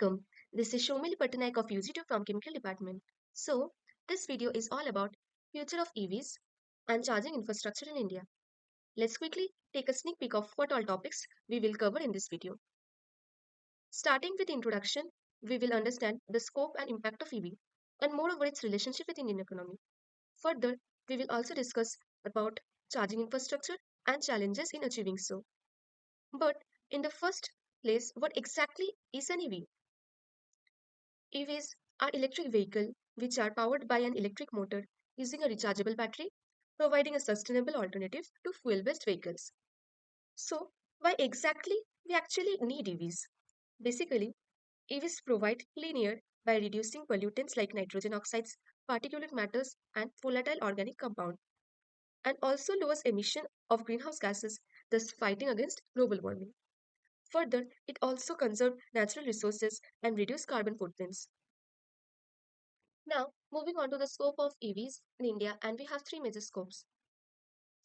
Welcome. This is Shomili Patnaik of UG2 from Chemical Department. So, this video is all about future of EVs and charging infrastructure in India. Let's quickly take a sneak peek of what all topics we will cover in this video. Starting with introduction, we will understand the scope and impact of EV and moreover its relationship with Indian economy. Further, we will also discuss about charging infrastructure and challenges in achieving so. But in the first place, what exactly is an EV? EVs are electric vehicles which are powered by an electric motor using a rechargeable battery, providing a sustainable alternative to fuel-based vehicles. So, why exactly we actually need EVs? Basically, EVs provide clean air by reducing pollutants like nitrogen oxides, particulate matters, and volatile organic compound, and also lowers emission of greenhouse gases, thus fighting against global warming. Further, it also conserves natural resources and reduce carbon footprints. Now, moving on to the scope of EVs in India, and we have three major scopes.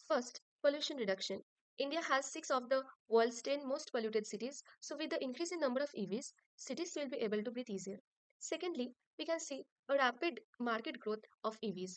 First, pollution reduction. India has six of the world's 10 most polluted cities, so with the increase in number of EVs, cities will be able to breathe easier. Secondly, we can see a rapid market growth of EVs.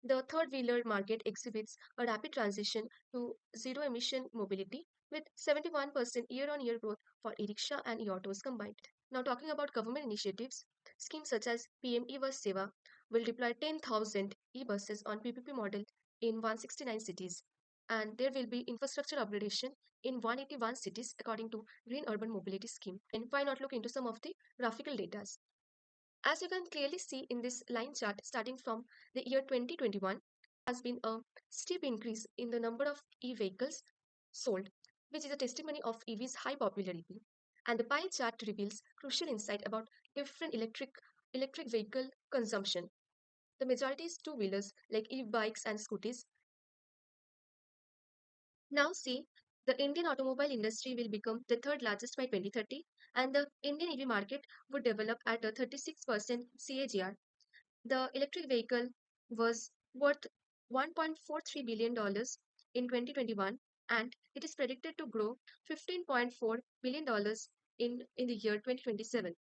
The third wheeler market exhibits a rapid transition to zero emission mobility with 71% year on year growth for e-rickshaw and e-autos combined. Now, talking about government initiatives, schemes such as PM e-bus Sewa will deploy 10,000 e-buses on PPP model in 169 cities, and there will be infrastructure upgradation in 181 cities according to Green Urban Mobility Scheme. And why not look into some of the graphical data? As you can clearly see in this line chart, starting from the year 2021, has been a steep increase in the number of e-vehicles sold, which is a testimony of EV's high popularity. And the pie chart reveals crucial insight about different electric vehicle consumption. The majority is two-wheelers like e-bikes and scooters. Now see, the Indian automobile industry will become the third largest by 2030, and the Indian EV market would develop at a 36% CAGR. The electric vehicle was worth $1.43 billion in 2021, and it is predicted to grow $15.4 billion in the year 2027.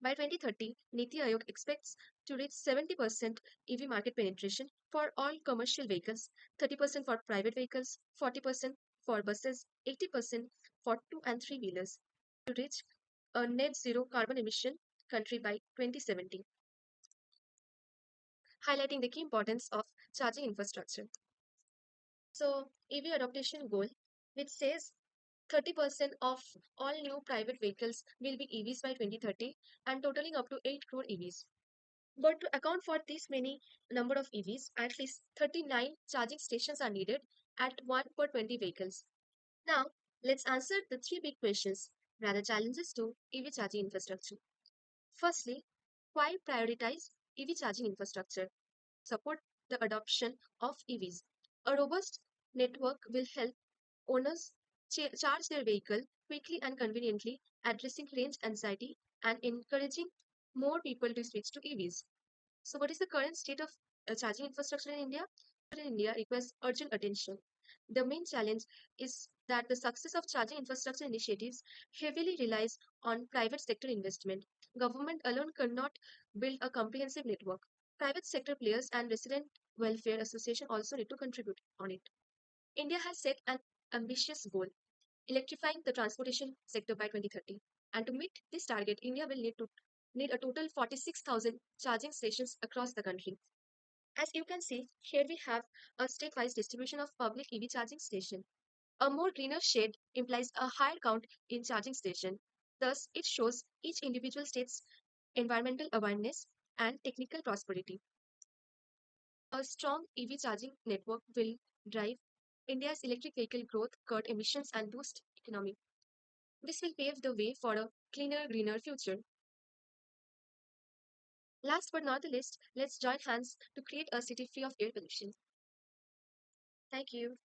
By 2030, Niti Aayog expects to reach 70% EV market penetration for all commercial vehicles, 30% for private vehicles, 40% for buses, 80% for two and three wheelers, to reach a net zero carbon emission country by 2070, highlighting the key importance of charging infrastructure. So, EV adoption goal, which says 30% of all new private vehicles will be EVs by 2030 and totaling up to 8 crore EVs. But to account for this many number of EVs, at least 39 charging stations are needed at 1 per 20 vehicles. Now, let's answer the three big questions, rather challenges to EV charging infrastructure. Firstly, why prioritize EV charging infrastructure? Support the adoption of EVs. A robust network will help owners charge their vehicle quickly and conveniently, addressing range anxiety and encouraging more people to switch to EVs. So, what is the current state of charging infrastructure in India? In India requires urgent attention. The main challenge is that the success of charging infrastructure initiatives heavily relies on private sector investment. Government alone cannot build a comprehensive network. Private sector players and resident welfare association also need to contribute on it. India has set an ambitious goal, electrifying the transportation sector by 2030. And to meet this target, India will need a total 46,000 charging stations across the country. As you can see, here we have a state-wise distribution of public EV charging station. A more greener shade implies a higher count in charging station. Thus, it shows each individual state's environmental awareness and technical prosperity. A strong EV charging network will drive India's electric vehicle growth, cut emissions, and boost economy. This will pave the way for a cleaner, greener future. Last but not the least, let's join hands to create a city free of air pollution. Thank you.